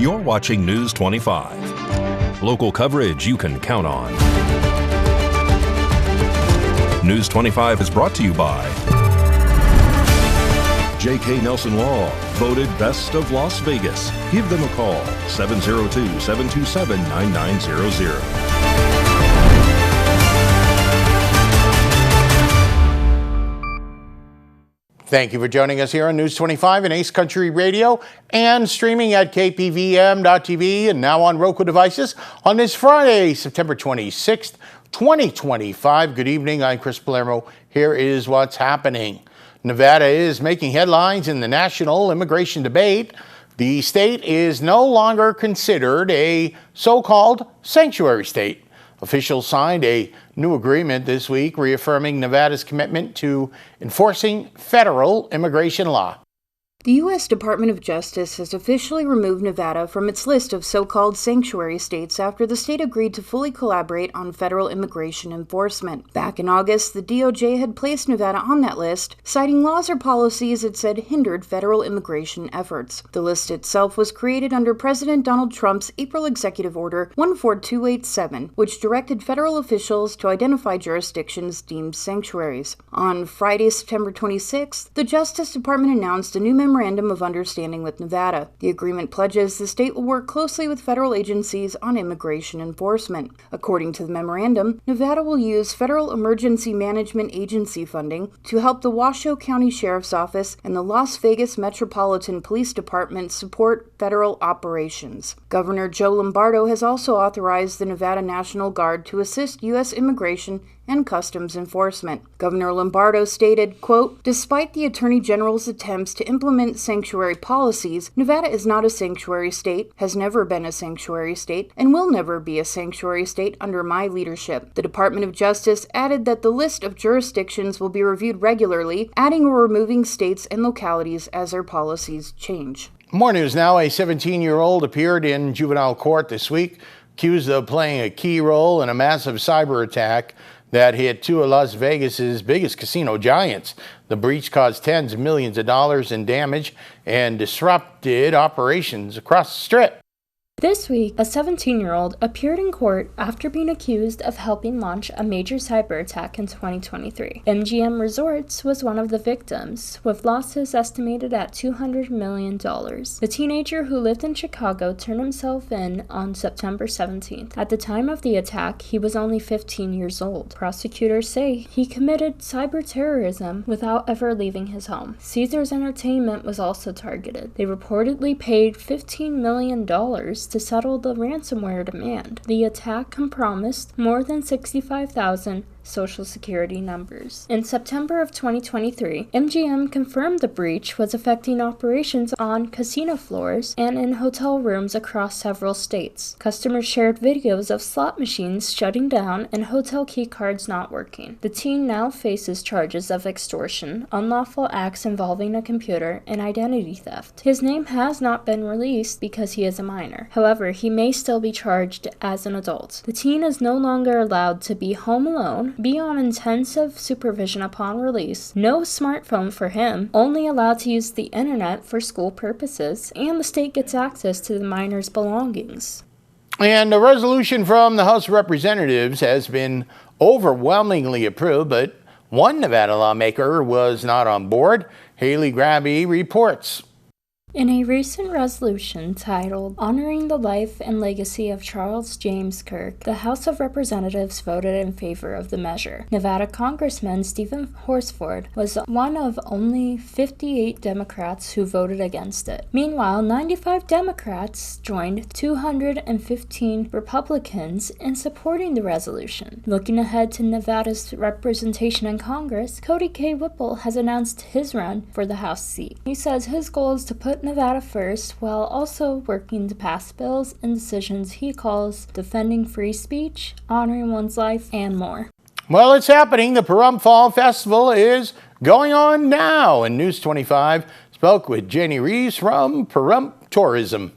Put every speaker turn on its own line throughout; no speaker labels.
You're watching News 25. Local coverage you can count on. News 25 is brought to you by J.K. Nelson Law, voted Best of Las Vegas. Give them a call, 702-727-9900.
Thank you for joining us here on News 25 and Ace Country Radio and streaming at KPVM.TV and now on Roku devices on this Friday, September 26th, 2025. Good evening. I'm Chris Palermo. Here is what's happening. Nevada is making headlines in the national immigration debate. The state is no longer considered a so-called sanctuary state. Officials signed a new agreement this week reaffirming Nevada's commitment to enforcing federal immigration law.
The U.S. Department of Justice has officially removed Nevada from its list of so-called sanctuary states after the state agreed to fully collaborate on federal immigration enforcement. Back in August, the DOJ had placed Nevada on that list, citing laws or policies it said hindered federal immigration efforts. The list itself was created under President Donald Trump's April Executive Order 14287, which directed federal officials to identify jurisdictions deemed sanctuaries. On Friday, September 26th, the Justice Department announced a new Memorandum of Understanding with Nevada. The agreement pledges the state will work closely with federal agencies on immigration enforcement. According to the memorandum, Nevada will use Federal Emergency Management Agency funding to help the Washoe County Sheriff's Office and the Las Vegas Metropolitan Police Department support federal operations. Governor Joe Lombardo has also authorized the Nevada National Guard to assist U.S. Immigration and Customs Enforcement. Governor Lombardo stated, quote, "Despite the Attorney General's attempts to implement sanctuary policies, Nevada is not a sanctuary state, has never been a sanctuary state, and will never be a sanctuary state under my leadership." The Department of Justice added that the list of jurisdictions will be reviewed regularly, adding or removing states and localities as their policies change.
More news now. A 17-year-old appeared in juvenile court this week, accused of playing a key role in a massive cyber attack that hit two of Las Vegas's biggest casino giants. The breach caused tens of millions of dollars in damage and disrupted operations across the Strip.
This week, a 17-year-old appeared in court after being accused of helping launch a major cyber attack in 2023. MGM Resorts was one of the victims, with losses estimated at $200 million. The teenager who lived in Chicago turned himself in on September 17th. At the time of the attack, he was only 15 years old. Prosecutors say he committed cyber terrorism without ever leaving his home. Caesars Entertainment was also targeted. They reportedly paid $15 million to settle the ransomware demand. The attack compromised more than 65,000 Social Security numbers. In September of 2023, MGM confirmed the breach was affecting operations on casino floors and in hotel rooms across several states. Customers shared videos of slot machines shutting down and hotel key cards not working. The teen now faces charges of extortion, unlawful acts involving a computer, and identity theft. His name has not been released because he is a minor. However, he may still be charged as an adult. The teen is no longer allowed to be home alone, be on intensive supervision upon release, no smartphone for him, only allowed to use the internet for school purposes, and the state gets access to the minor's belongings.
And a resolution from the House of Representatives has been overwhelmingly approved, but one Nevada lawmaker was not on board. Haley Grabby reports.
In a recent resolution titled Honoring the Life and Legacy of Charles James Kirk, the House of Representatives voted in favor of the measure. Nevada Congressman Stephen Horsford was one of only 58 Democrats who voted against it. Meanwhile, 95 Democrats joined 215 Republicans in supporting the resolution. Looking ahead to Nevada's representation in Congress, Cody K. Whipple has announced his run for the House seat. He says his goal is to put Nevada first, while also working to pass bills and decisions he calls defending free speech, honoring one's life, and more.
Well, it's happening. The Pahrump Fall Festival is going on now, and News 25 spoke with Janie Reeves from Pahrump Tourism.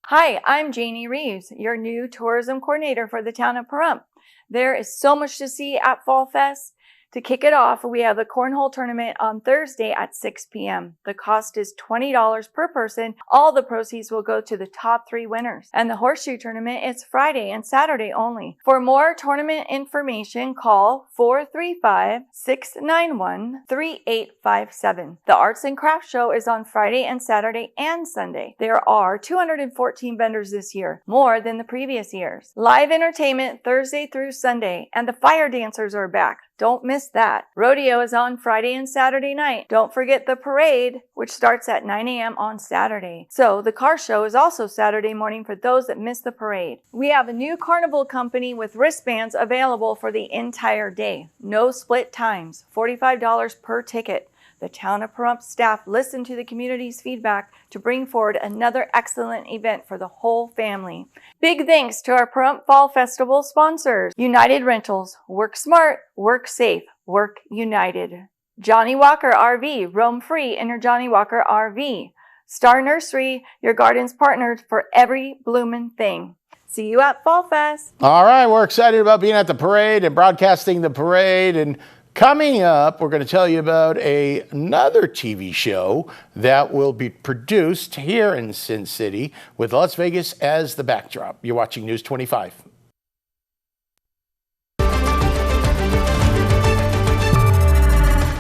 Hi, I'm Janie Reeves, your new tourism coordinator for the town of Pahrump. There is so much to see at Fall Fest. To kick it off, we have the Cornhole Tournament on Thursday at 6 p.m. The cost is $20 per person. All the proceeds will go to the top 3 winners. And the Horseshoe Tournament is Friday and Saturday only. For more tournament information, call 435-691-3857. The Arts and Crafts Show is on Friday and Saturday and Sunday. There are 214 vendors this year, more than the previous years. Live entertainment Thursday through Sunday, and the fire dancers are back. Don't miss that. Rodeo is on Friday and Saturday night. Don't forget the parade, which starts at 9 a.m. on Saturday. So the car show is also Saturday morning for those that miss the parade. We have a new carnival company with wristbands available for the entire day. No split times, $45 per ticket. The Town of Pahrump staff listened to the community's feedback to bring forward another excellent event for the whole family. Big thanks to our Pahrump Fall Festival sponsors: United Rentals, work smart, work safe, work united. Johnny Walker RV, roam free in your Johnny Walker RV. Star Nursery, your garden's partnered for every bloomin' thing. See you at Fall Fest.
All right, we're excited about being at the parade and broadcasting the parade. And coming up, we're going to tell you about another TV show that will be produced here in Sin City with Las Vegas as the backdrop. You're watching News 25.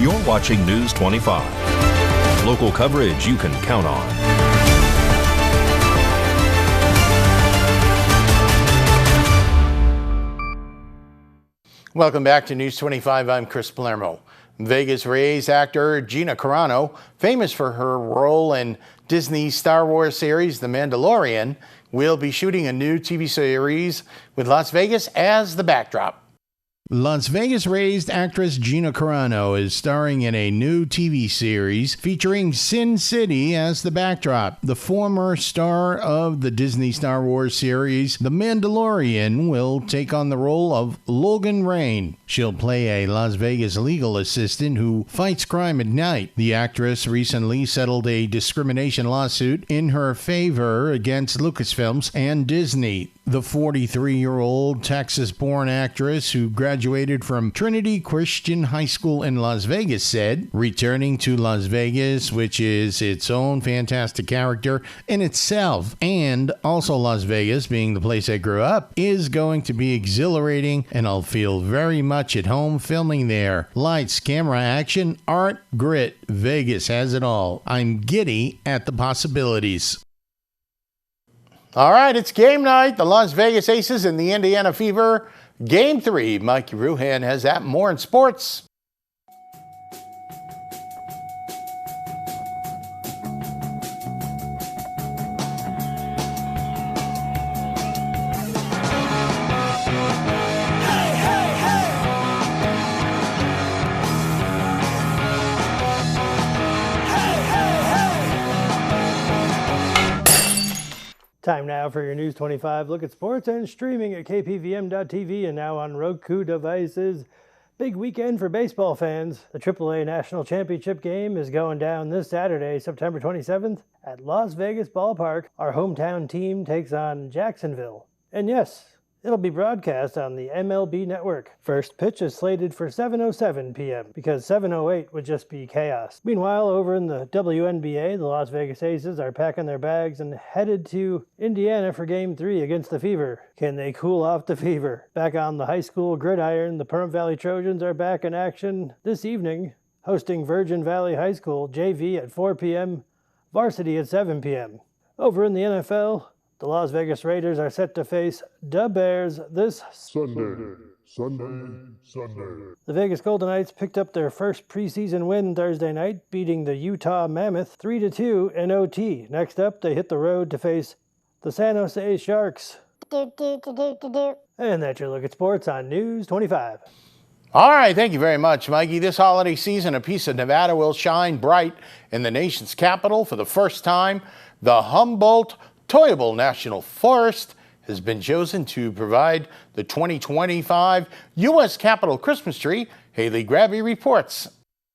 You're watching News 25. Local coverage you can count on.
Welcome back to News 25. I'm Chris Palermo. Vegas-raised actor Gina Carano, famous for her role in Disney's Star Wars series The Mandalorian, will be shooting a new TV series with Las Vegas as the backdrop. Las Vegas-raised actress Gina Carano is starring in a new TV series featuring Sin City as the backdrop. The former star of the Disney Star Wars series, The Mandalorian, will take on the role of Logan Rain. She'll play a Las Vegas legal assistant who fights crime at night. The actress recently settled a discrimination lawsuit in her favor against Lucasfilms and Disney. The 43-year-old Texas-born actress who graduated from Trinity Christian High School in Las Vegas said, "Returning to Las Vegas, which is its own fantastic character in itself, and also Las Vegas being the place I grew up, is going to be exhilarating, and I'll feel very much at home filming there. Lights, camera, action, art, grit. Vegas has it all. I'm giddy at the possibilities." All right, it's game night. The Las Vegas Aces and the Indiana Fever. Game 3. Mikey Ruhan has that. More in sports.
Time now for your News 25 look at sports and streaming at KPVM.TV and now on Roku devices. Big weekend for baseball fans. The AAA National Championship game is going down this Saturday, September 27th at Las Vegas Ballpark. Our hometown team takes on Jacksonville. And yes, it'll be broadcast on the MLB network. First pitch is slated for 7:07 p.m. because 7:08 would just be chaos. Meanwhile, over in the WNBA, the Las Vegas Aces are packing their bags and headed to Indiana for Game 3 against the Fever. Can they cool off the Fever? Back on the high school gridiron, the Pahrump Valley Trojans are back in action this evening, hosting Virgin Valley High School, JV at 4 p.m., varsity at 7 p.m. Over in the NFL, the Las Vegas Raiders are set to face the Bears this Sunday. The Vegas Golden Knights picked up their first preseason win Thursday night, beating the Utah Mammoth 3-2 in OT. Next up, they hit the road to face the San Jose Sharks. And that's your look at sports on News 25.
All right, thank you very much, Mikey. This holiday season, a piece of Nevada will shine bright in the nation's capital for the first time. The Humboldt-Toyable National Forest has been chosen to provide the 2025 U.S. Capitol Christmas tree. Haley Grabby reports.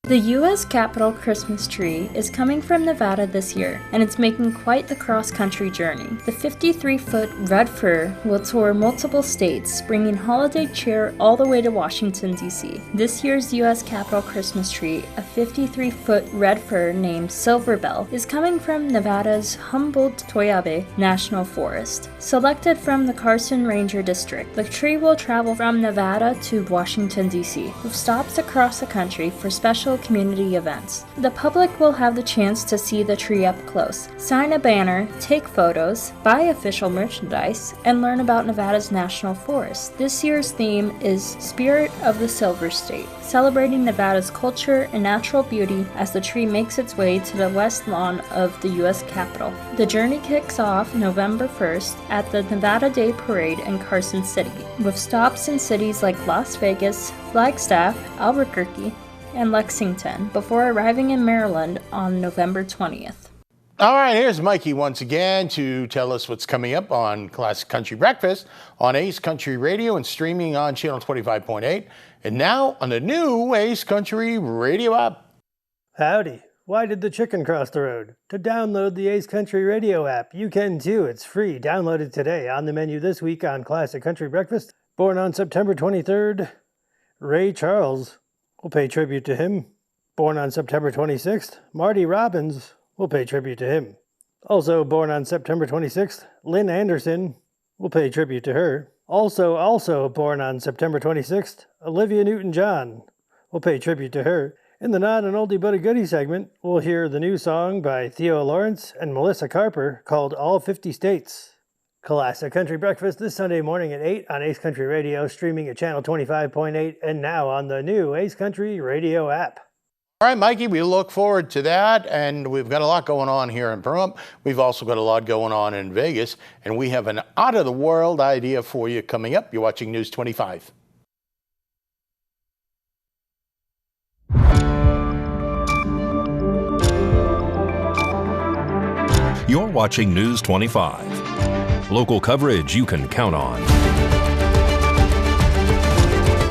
The U.S. Capitol Christmas tree is coming from Nevada this year, and it's making quite the cross-country journey. The 53-foot red fir will tour multiple states, bringing holiday cheer all the way to Washington, D.C. This year's U.S. Capitol Christmas tree, a 53-foot red fir named Silver Bell, is coming from Nevada's Humboldt-Toyabe National Forest. Selected from the Carson Ranger District, the tree will travel from Nevada to Washington, D.C., with stops across the country for special community events. The public will have the chance to see the tree up close, sign a banner, take photos, buy official merchandise, and learn about Nevada's national forest. This year's theme is Spirit of the Silver State, celebrating Nevada's culture and natural beauty as the tree makes its way to the west lawn of the U.S. Capitol. The journey kicks off November 1st at the Nevada Day Parade in Carson City, with stops in cities like Las Vegas, Flagstaff, Albuquerque, and Lexington before arriving in Maryland on November 20th.
All right, here's Mikey once again to tell us what's coming up on Classic Country Breakfast on Ace Country Radio and streaming on Channel 25.8 and now on the new Ace Country Radio app.
Howdy. Why did the chicken cross the road? To download the Ace Country Radio app, you can too. It's free. Download it today. On the menu this week on Classic Country Breakfast, born on September 23rd, Ray Charles. We'll pay tribute to him. Born on September 26th, Marty Robbins. We'll pay tribute to him. Also born on September 26th, Lynn Anderson. We'll pay tribute to her. Also born on September 26th, Olivia Newton-John. We'll pay tribute to her. In the Not an Oldie But a Goodie segment, we'll hear the new song by Theo Lawrence and Melissa Carper called All 50 States. Classic Country Breakfast this Sunday morning at 8 on Ace Country Radio, streaming at Channel 25.8 and now on the new Ace Country Radio app.
All right, Mikey, we look forward to that, and we've got a lot going on here in Pahrump. We've also got a lot going on in Vegas, and we have an out-of-the-world idea for you coming up. You're watching News 25.
You're watching News 25. Local coverage you can count on.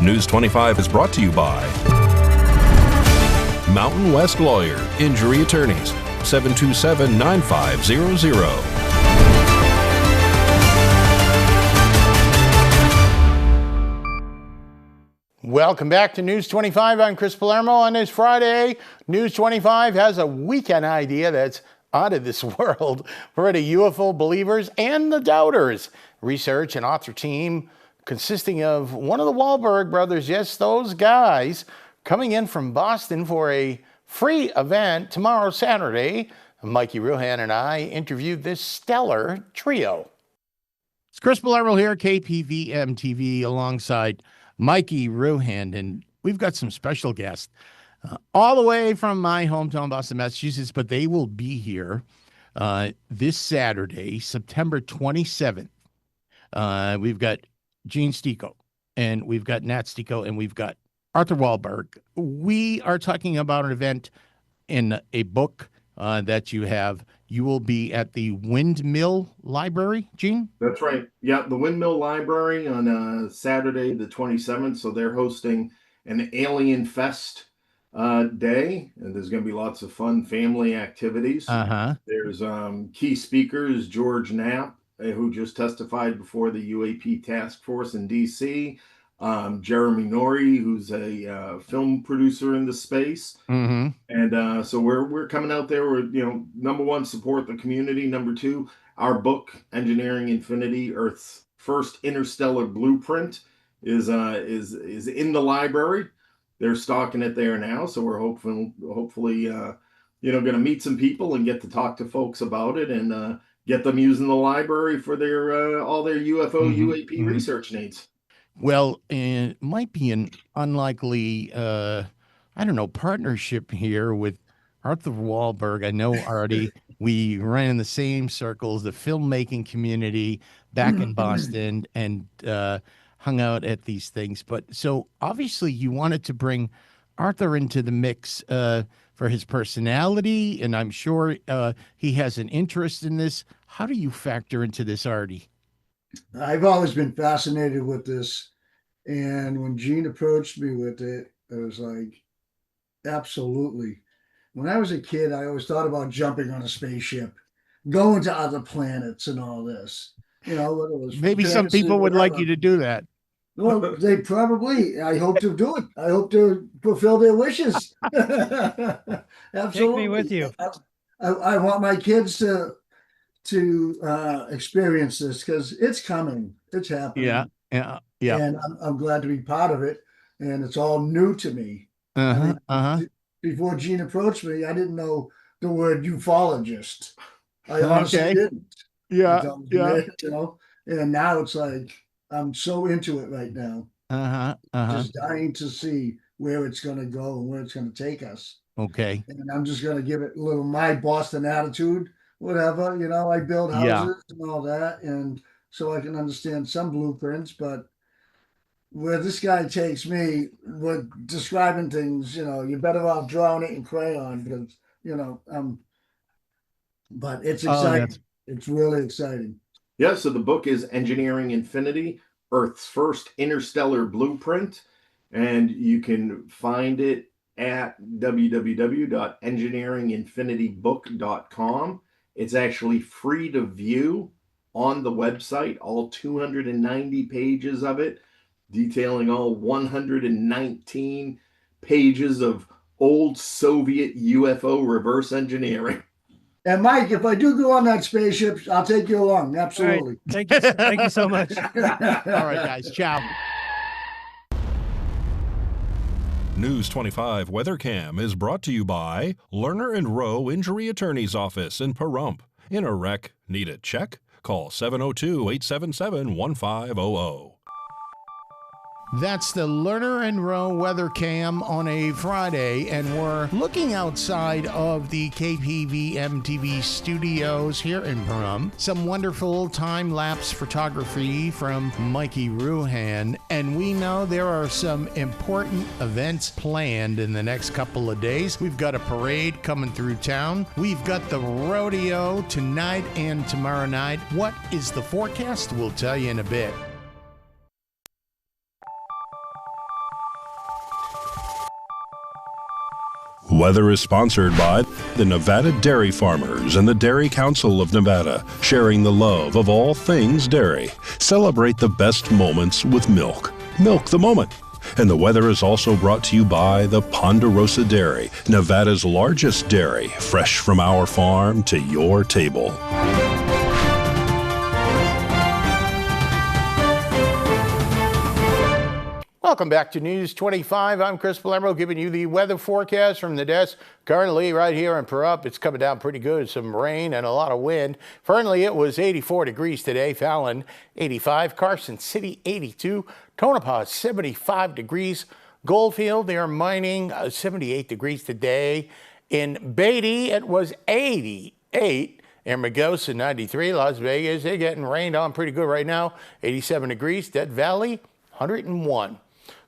News 25 is brought to you by Mountain West Lawyer, Injury Attorneys, 727-9500.
Welcome back to News 25. I'm Chris Palermo. On this Friday, News 25 has a weekend idea that's out of this world for the UFO believers and the doubters. Research and author team consisting of one of the Wahlberg brothers, yes, those guys, coming in from Boston for a free event tomorrow, Saturday. Mikey Ruhan and I interviewed this stellar trio. It's Chris Palermo here, KPVM TV, alongside Mikey Ruhan, and we've got some special guests. All the way from my hometown, Boston, Massachusetts, but they will be here this Saturday, September 27th. We've got Gene Stico, and we've got Nat Stico, and we've got Arthur Wahlberg. We are talking about an event in a book that you have. You will be at the Windmill Library, Gene?
That's right. Yeah, the Windmill Library on Saturday, the 27th. So they're hosting an Alien Fest day, and there's going to be lots of fun family activities. There's key speakers, George Knapp, who just testified before the UAP task force in DC, Jeremy Norrie, who's a film producer in the space, and so we're coming out there. We're number one, support the community. Number two, our book, Engineering Infinity: Earth's First Interstellar Blueprint, is in the library. They're stocking it there now, so we're hopefully going to meet some people and get to talk to folks about it and get them using the library for their all their UFO UAP research needs.
Well, it might be an unlikely, partnership here with Arthur Wahlberg. I know, Artie, we ran in the same circles, the filmmaking community back in Boston, and hung out at these things. But so obviously you wanted to bring Arthur into the mix for his personality, and I'm sure he has an interest in this. How do you factor into this, Artie?
I've always been fascinated with this. And when Gene approached me with it, I was like, Absolutely. When I was a kid, I always thought about jumping on a spaceship, going to other planets and all this. Whether it was
Maybe some
fantasy,
people would like
whatever.
you to do that.
Well, they probably, I hope to do it. I hope to fulfill their wishes. Absolutely.
Take me with you.
I want my kids to experience this because it's coming. It's happening.
Yeah.
And I'm glad to be part of it. And it's all new to me. I mean, before Gene approached me, I didn't know the word ufologist. I honestly didn't.
Yeah.
And now it's like I'm so into it right now. Just dying to see where it's going to go and where it's going to take us.
Okay.
And I'm just going to give it a little my Boston attitude, whatever. I build houses and all that, and so I can understand some blueprints. But where this guy takes me, with describing things, you're better off drawing it in crayon because but it's exciting. It's really exciting.
Yeah, so the book is Engineering Infinity, Earth's First Interstellar Blueprint, and you can find it at www.engineeringinfinitybook.com. It's actually free to view on the website, all 290 pages of it, detailing all 119 pages of old Soviet UFO reverse engineering.
And Mike, if I do go on that spaceship, I'll take you along. Absolutely.
Right. Thank you so much.
All right, guys. Ciao.
News 25 Weather Cam is brought to you by Lerner and Rowe Injury Attorney's Office in Pahrump. In a wreck, need a check? Call 702-877-1500.
That's the Lerner and Rowe weather cam on a Friday, and we're looking outside of the KPVM TV studios here in Pahrump. Some wonderful time-lapse photography from Mikey Ruhan, and we know there are some important events planned in the next couple of days. We've got a parade coming through town. We've got the rodeo tonight and tomorrow night. What is the forecast? We'll tell you in a bit.
Weather is sponsored by the Nevada Dairy Farmers and the Dairy Council of Nevada, sharing the love of all things dairy. Celebrate the best moments with milk. Milk the moment. And the weather is also brought to you by the Ponderosa Dairy, Nevada's largest dairy, fresh from our farm to your table.
Welcome back to News 25. I'm Chris Palermo giving you the weather forecast from the desk. Currently right here in Pahrump, it's coming down pretty good. Some rain and a lot of wind. Fernley, it was 84 degrees today. Fallon, 85. Carson City, 82. Tonopah, 75 degrees. Goldfield, they are mining 78 degrees today. In Beatty, it was 88. In Ragosa, 93. Las Vegas, they're getting rained on pretty good right now. 87 degrees. Death Valley, 101.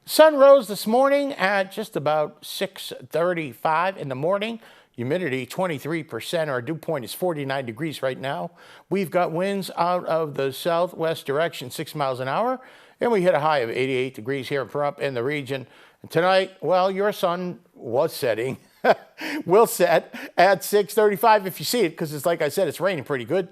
Sun rose this morning at just about 6:35 in the morning. Humidity 23%. Our dew point is 49 degrees right now. We've got winds out of the southwest direction, 6 miles an hour. And we hit a high of 88 degrees here in Pahrump in the region. And tonight, well, your sun was setting. Will set at 6:35 if you see it, because it's like I said, it's raining pretty good.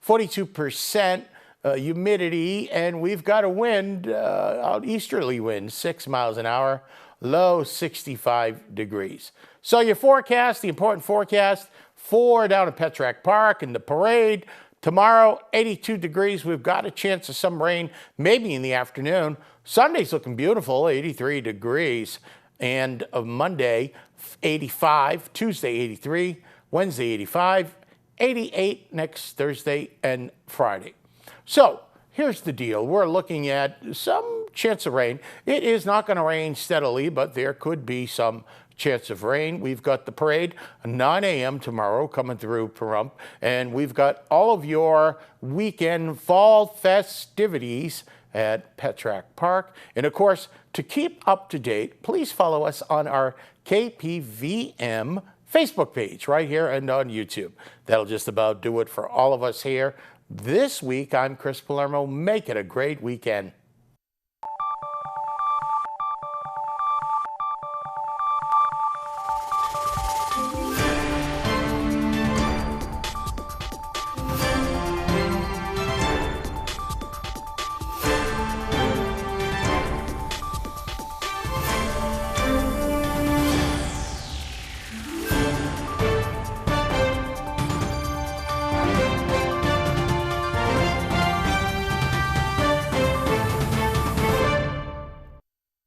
42%. Humidity, and we've got a wind, out easterly wind, 6 miles an hour, low 65 degrees. So your forecast, the important forecast for down at Pahrump Park and the parade. Tomorrow, 82 degrees. We've got a chance of some rain, maybe in the afternoon. Sunday's looking beautiful, 83 degrees. And Monday, 85. Tuesday, 83. Wednesday, 85. 88 next Thursday and Friday. So here's the deal. We're looking at some chance of rain. It is not going to rain steadily, but there could be some chance of rain. We've got the parade, 9 a.m. tomorrow coming through Pahrump, and we've got all of your weekend fall festivities at Pahrump Park. And of course, to keep up to date, please follow us on our KPVM Facebook page right here and on YouTube. That'll just about do it for all of us here. This week, I'm Chris Palermo. Make it a great weekend.